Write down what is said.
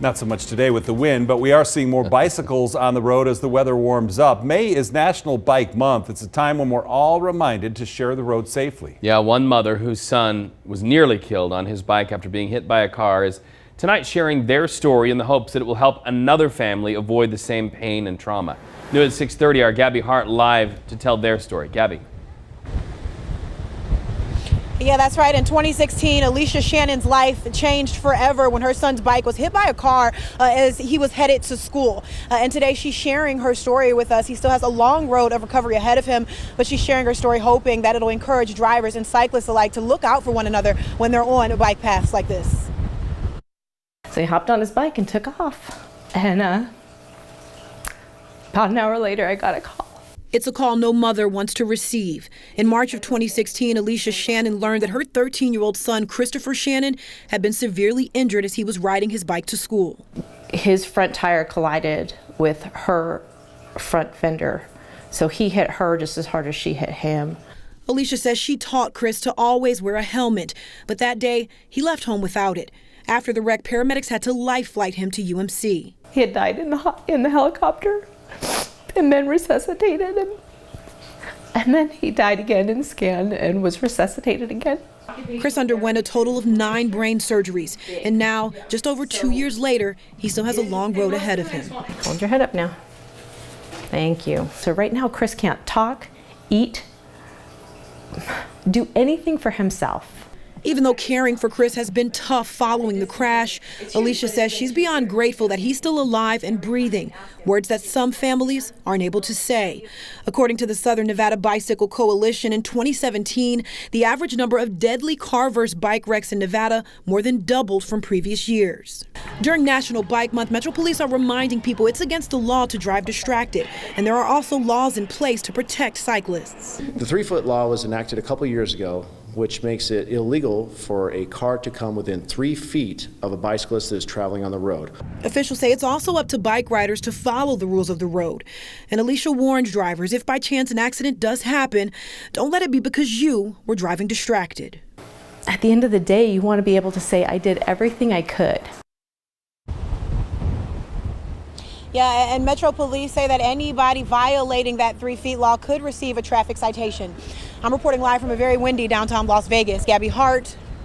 Not so much today with the wind, but we are seeing more bicycles on the road as the weather warms up. May is National Bike Month. It's a time when we're all reminded to share the road safely. Yeah, one mother whose son was nearly killed on his bike after being hit by a car is tonight sharing their story in the hopes that it will help another family avoid the same pain and trauma. New at 6:30, our Gabby Hart live to tell their story. Gabby. Yeah, that's right. In 2016, Alicia Shannon's life changed forever when her son's bike was hit by a car as he was headed to school. And today she's sharing her story with us. He still has a long road of recovery ahead of him, but she's sharing her story hoping that it'll encourage drivers and cyclists alike to look out for one another when they're on bike paths like this. So he hopped on his bike and took off. And about an hour later, I got a call. It's a call no mother wants to receive. In March of 2016, Alicia Shannon learned that her 13-year-old son, Christopher Shannon, had been severely injured as he was riding his bike to school. His front tire collided with her front fender, so he hit her just as hard as she hit him. Alicia says she taught Chris to always wear a helmet, but that day he left home without it. After the wreck, paramedics had to life flight him to UMC. He had died in the helicopter. And then resuscitated him. And then he died again in scan and was resuscitated again. Chris underwent a total of 9 brain surgeries. And now, just over 2 years later, he still has a long road ahead of him. Hold your head up now. Thank you. So right now, Chris can't talk, eat, do anything for himself. Even though caring for Chris has been tough following the crash, Alicia says she's beyond grateful that he's still alive and breathing, words that some families aren't able to say. According to the Southern Nevada Bicycle Coalition, in 2017, the average number of deadly car versus bike wrecks in Nevada more than doubled from previous years. During National Bike Month, Metro Police are reminding people it's against the law to drive distracted, and there are also laws in place to protect cyclists. The 3-foot law was enacted a couple years ago, which makes it illegal for a car to come within 3 feet of a bicyclist that is traveling on the road. Officials say it's also up to bike riders to follow the rules of the road. And Alicia warns drivers, if by chance an accident does happen, don't let it be because you were driving distracted. At the end of the day, you want to be able to say, I did everything I could. Yeah, and Metro Police say that anybody violating that 3 feet law could receive a traffic citation. I'm reporting live from a very windy downtown Las Vegas. Gabby Hart,